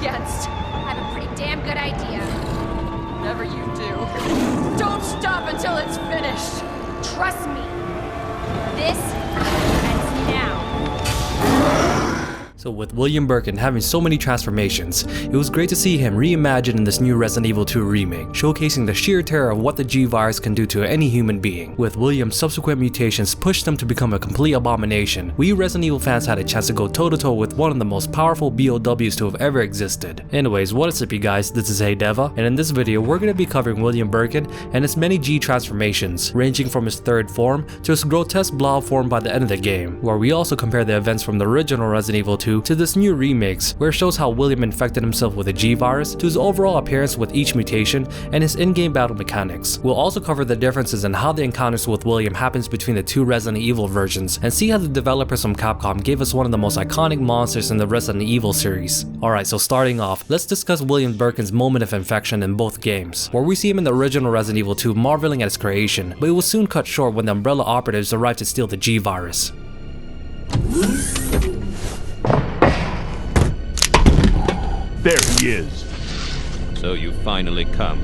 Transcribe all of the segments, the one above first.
against? I have a pretty damn good idea. Whatever you do, don't stop until it's finished. Trust me. This ends now. So with William Birkin having so many transformations, it was great to see him reimagined in this new Resident Evil 2 remake, showcasing the sheer terror of what the G-Virus can do to any human being. With William's subsequent mutations pushed him to become a complete abomination, we Resident Evil fans had a chance to go toe-to-toe with one of the most powerful BOWs to have ever existed. Anyways, what is up you guys, this is HeyDeVuH, and in this video we're going to be covering William Birkin and his many G transformations, ranging from his third form to his grotesque blob form by the end of the game, where we also compare the events from the original Resident Evil 2 to this new remakes, where it shows how William infected himself with a G-Virus, to his overall appearance with each mutation, and his in-game battle mechanics. We'll also cover the differences in how the encounters with William happens between the two Resident Evil versions, and see how the developers from Capcom gave us one of the most iconic monsters in the Resident Evil series. Alright, so starting off, let's discuss William Birkin's moment of infection in both games, where we see him in the original Resident Evil 2 marveling at his creation, but it was soon cut short when the Umbrella operatives arrived to steal the G-Virus. There he is. So you finally come.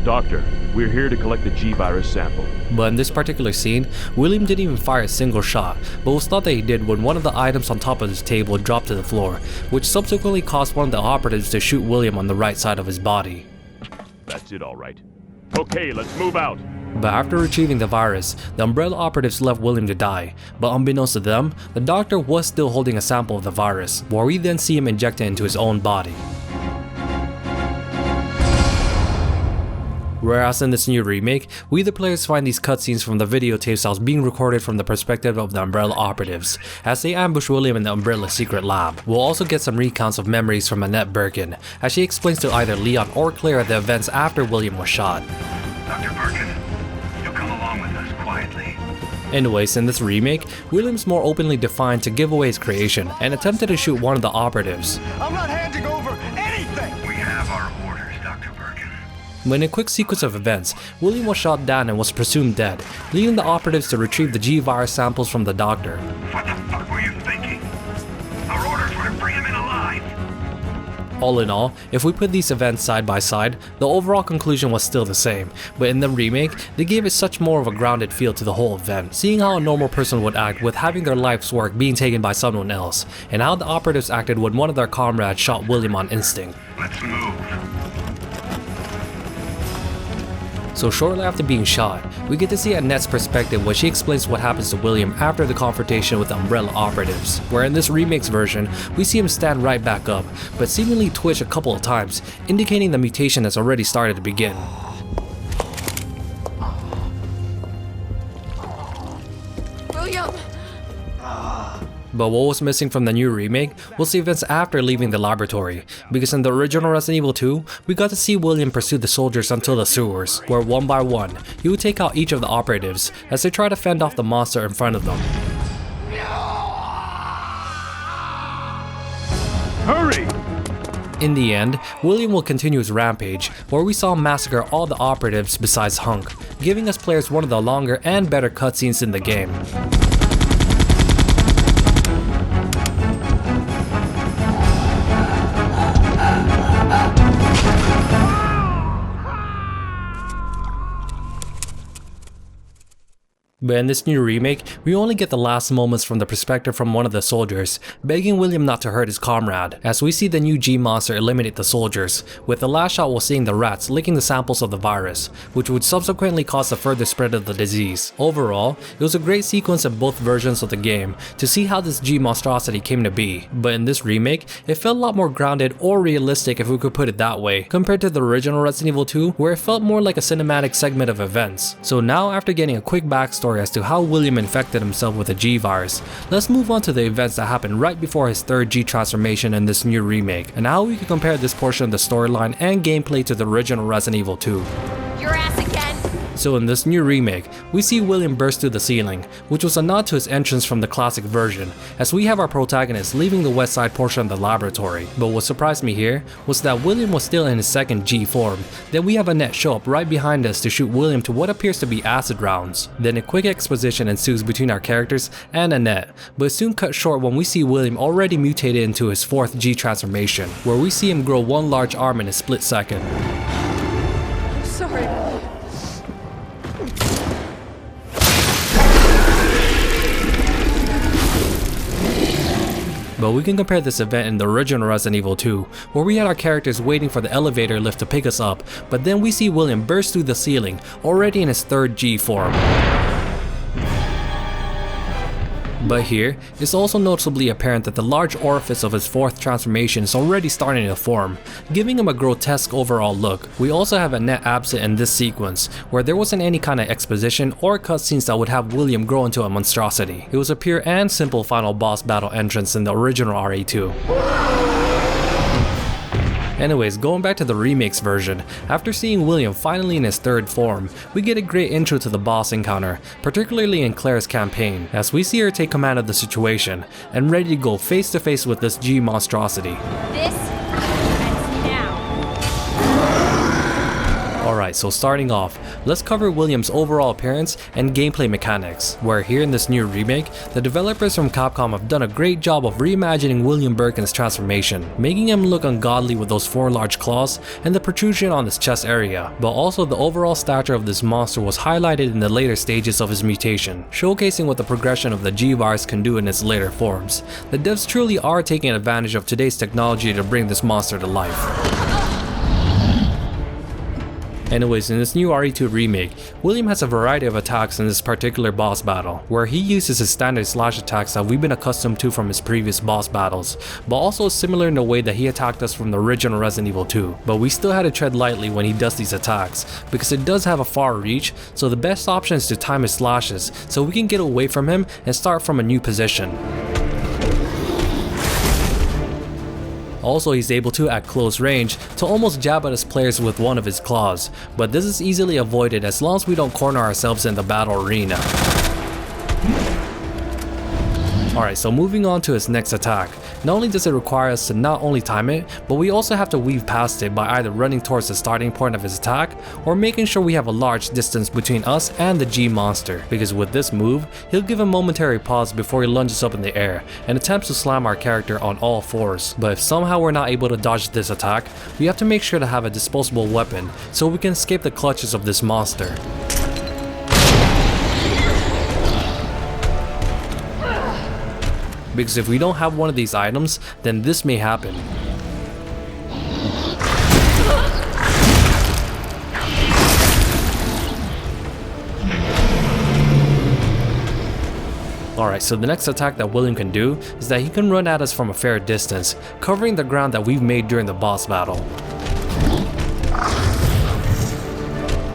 Doctor, we're here to collect the G-Virus sample. But in this particular scene, William didn't even fire a single shot, but was thought that he did when one of the items on top of his table dropped to the floor, which subsequently caused one of the operatives to shoot William on the right side of his body. That's it, all right. Okay, let's move out. But after retrieving the virus, the Umbrella operatives left William to die, but unbeknownst to them, the doctor was still holding a sample of the virus, where we then see him inject it into his own body. Whereas in this new remake, we the players find these cutscenes from the videotapes that was being recorded from the perspective of the Umbrella operatives, as they ambush William in the Umbrella secret lab. We'll also get some recounts of memories from Annette Birkin, as she explains to either Leon or Claire the events after William was shot. Dr. Birkin, you'll come along with us quietly. Anyways, in this remake, William's more openly defined to give away his creation, and attempted to shoot one of the operatives. I'm not handing over anything! We have our orders, Dr. Birkin. But in a quick sequence of events, William was shot down and was presumed dead, leaving the operatives to retrieve the G-Virus samples from the doctor. What the fuck were you thinking? Our orders were to bring him in alive. All in all, if we put these events side by side, the overall conclusion was still the same, but in the remake, they gave it such more of a grounded feel to the whole event, seeing how a normal person would act with having their life's work being taken by someone else, and how the operatives acted when one of their comrades shot William on instinct. Let's move. So shortly after being shot, we get to see Annette's perspective when she explains what happens to William after the confrontation with the Umbrella operatives, where in this remake's version, we see him stand right back up, but seemingly twitch a couple of times, indicating the mutation has already started to begin. William! But what was missing from the new remake was the events after leaving the laboratory, because in the original Resident Evil 2, we got to see William pursue the soldiers until the sewers, where one by one, he would take out each of the operatives as they try to fend off the monster in front of them. Hurry! In the end, William will continue his rampage, where we saw him massacre all the operatives besides Hunk, giving us players one of the longer and better cutscenes in the game. But in this new remake, we only get the last moments from the perspective from one of the soldiers, begging William not to hurt his comrade, as we see the new G-monster eliminate the soldiers, with the last shot while seeing the rats licking the samples of the virus, which would subsequently cause the further spread of the disease. Overall, it was a great sequence in both versions of the game to see how this G-monstrosity came to be, but in this remake, it felt a lot more grounded or realistic if we could put it that way, compared to the original Resident Evil 2, where it felt more like a cinematic segment of events. So now, after getting a quick backstory as to how William infected himself with a G-Virus, let's move on to the events that happened right before his third G transformation in this new remake, and how we can compare this portion of the storyline and gameplay to the original Resident Evil 2. Your ass again? So in this new remake, we see William burst through the ceiling, which was a nod to his entrance from the classic version, as we have our protagonist leaving the west side portion of the laboratory. But what surprised me here was that William was still in his second G form. Then we have Annette show up right behind us to shoot William to what appears to be acid rounds. Then a quick exposition ensues between our characters and Annette, but it's soon cut short when we see William already mutated into his fourth G transformation, where we see him grow one large arm in a split second. Sorry. But we can compare this event in the original Resident Evil 2, where we had our characters waiting for the elevator lift to pick us up, but then we see William burst through the ceiling, already in his third G form. But here, it's also noticeably apparent that the large orifice of his fourth transformation is already starting to form, giving him a grotesque overall look. We also have Annette absent in this sequence, where there wasn't any kind of exposition or cutscenes that would have William grow into a monstrosity. It was a pure and simple final boss battle entrance in the original RE2. Anyways, going back to the remake's version, after seeing William finally in his third form, we get a great intro to the boss encounter, particularly in Claire's campaign, as we see her take command of the situation, and ready to go face to face with this G monstrosity. This ends now. Alright, so starting off, let's cover William's overall appearance and gameplay mechanics, where here in this new remake, the developers from Capcom have done a great job of reimagining William Birkin's transformation, making him look ungodly with those 4 large claws and the protrusion on his chest area, but also the overall stature of this monster was highlighted in the later stages of his mutation, showcasing what the progression of the G virus can do in its later forms. The devs truly are taking advantage of today's technology to bring this monster to life. Anyways, in this new RE2 remake, William has a variety of attacks in this particular boss battle, where he uses his standard slash attacks that we've been accustomed to from his previous boss battles, but also similar in the way that he attacked us from the original Resident Evil 2. But we still had to tread lightly when he does these attacks, because it does have a far reach, so the best option is to time his slashes so we can get away from him and start from a new position. Also, he's able to, at close range, to almost jab at his players with one of his claws, but this is easily avoided as long as we don't corner ourselves in the battle arena. Alright, so moving on to his next attack. Not only does it require us to not only time it, but we also have to weave past it by either running towards the starting point of his attack, or making sure we have a large distance between us and the G monster, because with this move, he'll give a momentary pause before he lunges up in the air, and attempts to slam our character on all fours. But if somehow we're not able to dodge this attack, we have to make sure to have a disposable weapon, so we can escape the clutches of this monster. Because if we don't have one of these items, then this may happen. Alright, so the next attack that William can do is that he can run at us from a fair distance, covering the ground that we've made during the boss battle.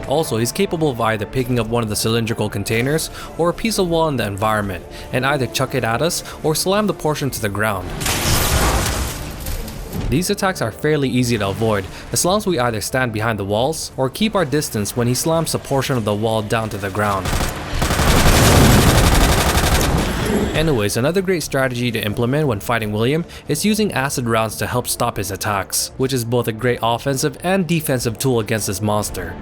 Also, he's capable of either picking up one of the cylindrical containers or a piece of wall in the environment, and either chuck it at us or slam the portion to the ground. These attacks are fairly easy to avoid as long as we either stand behind the walls or keep our distance when he slams a portion of the wall down to the ground. Anyways, another great strategy to implement when fighting William is using acid rounds to help stop his attacks, which is both a great offensive and defensive tool against this monster.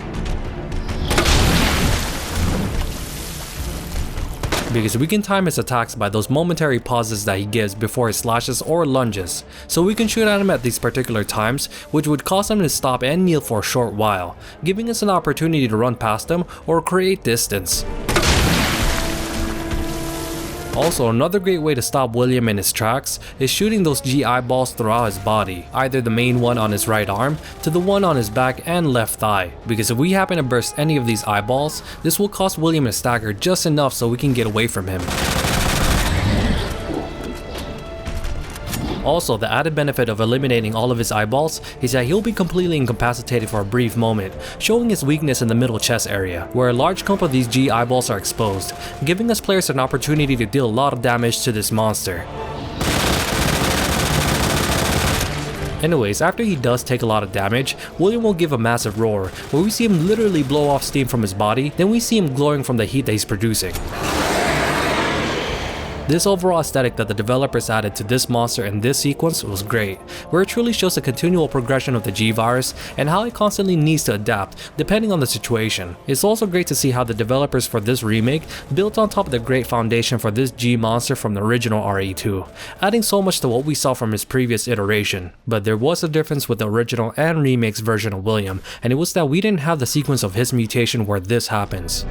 Because we can time his attacks by those momentary pauses that he gives before he slashes or lunges, so we can shoot at him at these particular times, which would cause him to stop and kneel for a short while, giving us an opportunity to run past him or create distance. Also, another great way to stop William in his tracks is shooting those G eyeballs throughout his body, either the main one on his right arm to the one on his back and left thigh, because if we happen to burst any of these eyeballs, this will cost William a stagger just enough so we can get away from him. Also, the added benefit of eliminating all of his eyeballs is that he'll be completely incapacitated for a brief moment, showing his weakness in the middle chest area, where a large clump of these G eyeballs are exposed, giving us players an opportunity to deal a lot of damage to this monster. Anyways, after he does take a lot of damage, William will give a massive roar, where we see him literally blow off steam from his body, then we see him glowing from the heat that he's producing. This overall aesthetic that the developers added to this monster in this sequence was great, where it truly shows the continual progression of the G-Virus and how it constantly needs to adapt depending on the situation. It's also great to see how the developers for this remake built on top of the great foundation for this G-monster from the original RE2, adding so much to what we saw from his previous iteration. But there was a difference with the original and remake's version of William, and it was that we didn't have the sequence of his mutation where this happens.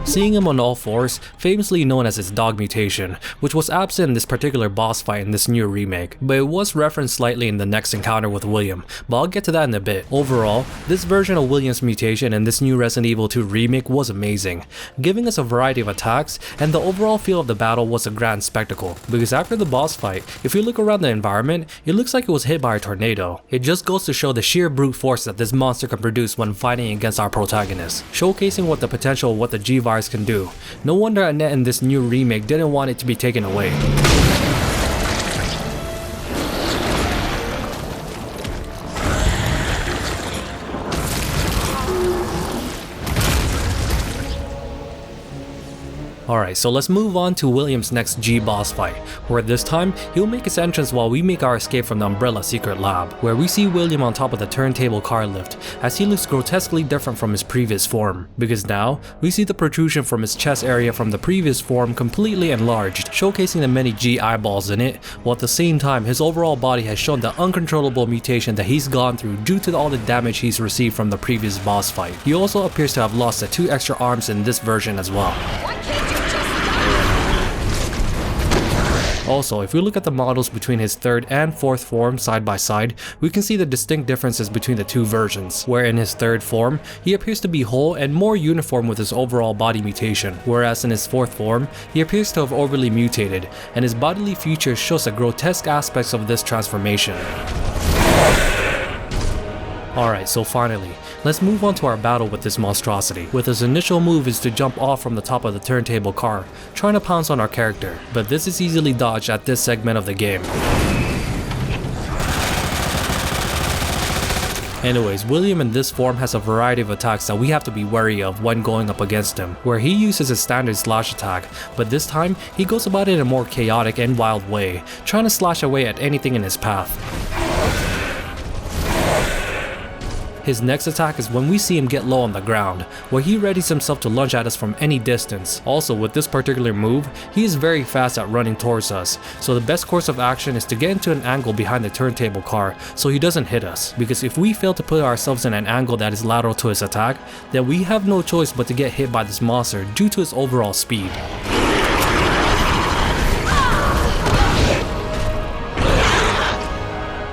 Seeing him on all fours, famously known as his dog mutation, which was absent in this particular boss fight in this new remake, but it was referenced slightly in the next encounter with William, but I'll get to that in a bit. Overall, this version of William's mutation in this new Resident Evil 2 remake was amazing, giving us a variety of attacks, and the overall feel of the battle was a grand spectacle, because after the boss fight, if you look around the environment, it looks like it was hit by a tornado. It just goes to show the sheer brute force that this monster can produce when fighting against our protagonist, showcasing what the potential of what the G-Virus can do. No wonder Annette in this new remake didn't want it to be taken away. Alright, so let's move on to William's next G boss fight, where this time, he'll make his entrance while we make our escape from the Umbrella secret lab, where we see William on top of the turntable car lift, as he looks grotesquely different from his previous form, because now, we see the protrusion from his chest area from the previous form completely enlarged, showcasing the many G eyeballs in it, while at the same time, his overall body has shown the uncontrollable mutation that he's gone through due to all the damage he's received from the previous boss fight. He also appears to have lost the 2 extra arms in this version as well. Also, if we look at the models between his 3rd and 4th form side by side, we can see the distinct differences between the 2 versions, where in his 3rd form, he appears to be whole and more uniform with his overall body mutation, whereas in his 4th form, he appears to have overly mutated, and his bodily features shows the grotesque aspects of this transformation. Alright, so finally, let's move on to our battle with this monstrosity, with his initial move is to jump off from the top of the turntable car, trying to pounce on our character, but this is easily dodged at this segment of the game. Anyways, William in this form has a variety of attacks that we have to be wary of when going up against him, where he uses his standard slash attack, but this time, he goes about it in a more chaotic and wild way, trying to slash away at anything in his path. His next attack is when we see him get low on the ground, where he readies himself to lunge at us from any distance. Also, with this particular move, he is very fast at running towards us, so the best course of action is to get into an angle behind the turntable car so he doesn't hit us, because if we fail to put ourselves in an angle that is lateral to his attack, then we have no choice but to get hit by this monster due to his overall speed.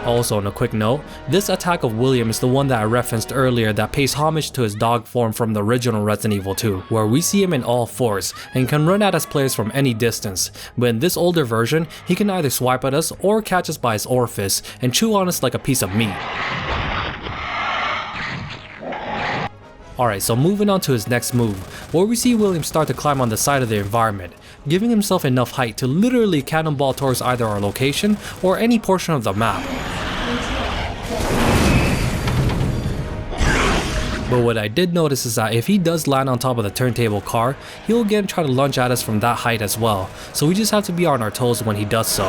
Also, on a quick note, this attack of William is the one that I referenced earlier that pays homage to his dog form from the original Resident Evil 2, where we see him in all fours and can run at us players from any distance, but in this older version, he can either swipe at us or catch us by his orifice and chew on us like a piece of meat. Alright, so moving on to his next move, where we see William start to climb on the side of the environment, giving himself enough height to literally cannonball towards either our location or any portion of the map. But what I did notice is that if he does land on top of the turntable car, he'll again try to lunge at us from that height as well, so we just have to be on our toes when he does so.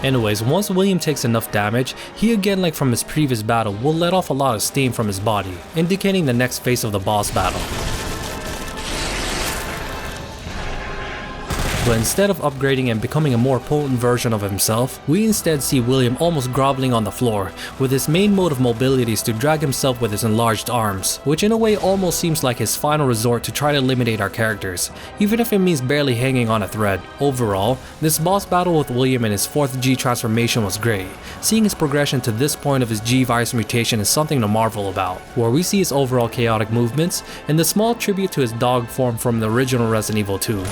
Anyways, once William takes enough damage, he again, like from his previous battle, will let off a lot of steam from his body, indicating the next phase of the boss battle. But instead of upgrading and becoming a more potent version of himself, we instead see William almost groveling on the floor, with his main mode of mobility is to drag himself with his enlarged arms, which in a way almost seems like his final resort to try to eliminate our characters, even if it means barely hanging on a thread. Overall, this boss battle with William and his 4th G transformation was great. Seeing his progression to this point of his G virus mutation is something to marvel about, where we see his overall chaotic movements and the small tribute to his dog form from the original Resident Evil 2.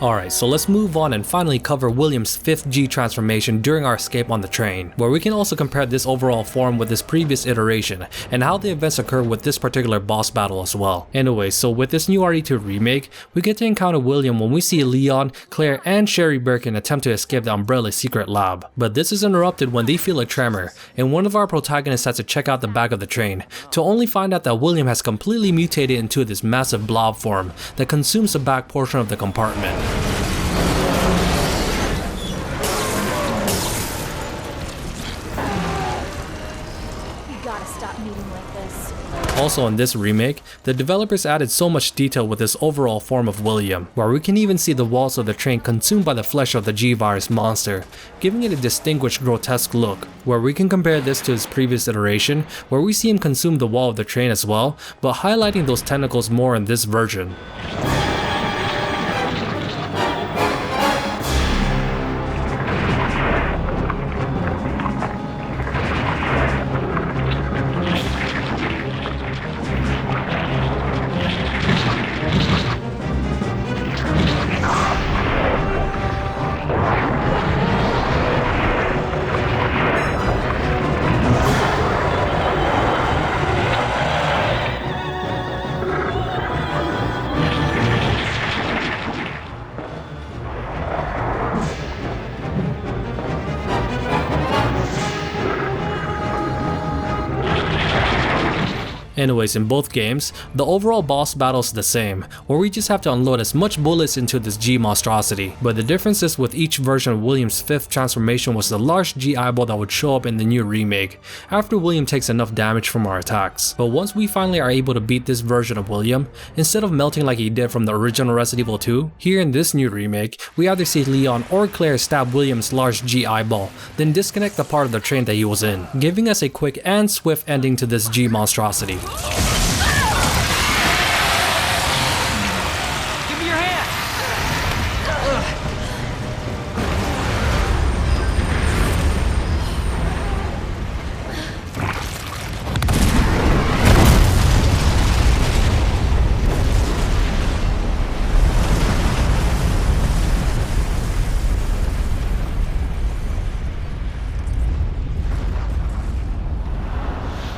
Alright, so let's move on and finally cover William's 5th G transformation during our escape on the train, where we can also compare this overall form with his previous iteration and how the events occur with this particular boss battle as well. Anyway, so with this new RE2 remake, we get to encounter William when we see Leon, Claire, and Sherry Birkin attempt to escape the Umbrella's secret lab. But this is interrupted when they feel a tremor, and one of our protagonists has to check out the back of the train, to only find out that William has completely mutated into this massive blob form that consumes the back portion of the compartment. Also in this remake, the developers added so much detail with this overall form of William, where we can even see the walls of the train consumed by the flesh of the G-Virus monster, giving it a distinguished grotesque look, where we can compare this to his previous iteration, where we see him consume the wall of the train as well, but highlighting those tentacles more in this version. Anyways, in both games, the overall boss battle is the same, where we just have to unload as much bullets into this G monstrosity, but the difference is with each version of William's 5th transformation was the large G eyeball that would show up in the new remake, after William takes enough damage from our attacks. But once we finally are able to beat this version of William, instead of melting like he did from the original Resident Evil 2, here in this new remake, we either see Leon or Claire stab William's large G eyeball, then disconnect the part of the train that he was in, giving us a quick and swift ending to this G monstrosity. Give me your hand!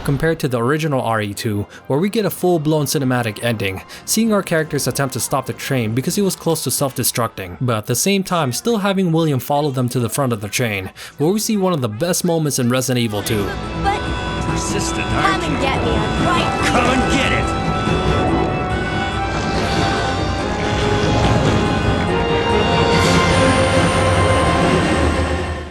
Compared to the original RE2, where we get a full-blown cinematic ending, seeing our characters attempt to stop the train because he was close to self-destructing, but at the same time still having William follow them to the front of the train, where we see one of the best moments in Resident Evil 2. But Persistent, come and get me, I'm right. Come and get it!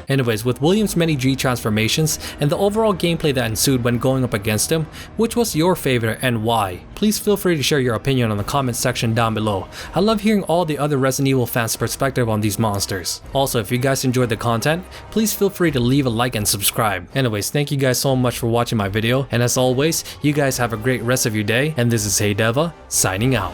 Anyways, with William's many G transformations and the overall gameplay that ensued when going up against him, which was your favorite and why? Please feel free to share your opinion on the comment section down below. I love hearing all the other Resident Evil fans' perspective on these monsters. Also, if you guys enjoyed the content, please feel free to leave a like and subscribe. Anyways, thank you guys so much for watching my video, and as always, you guys have a great rest of your day, and this is Hey DeVuH, signing out.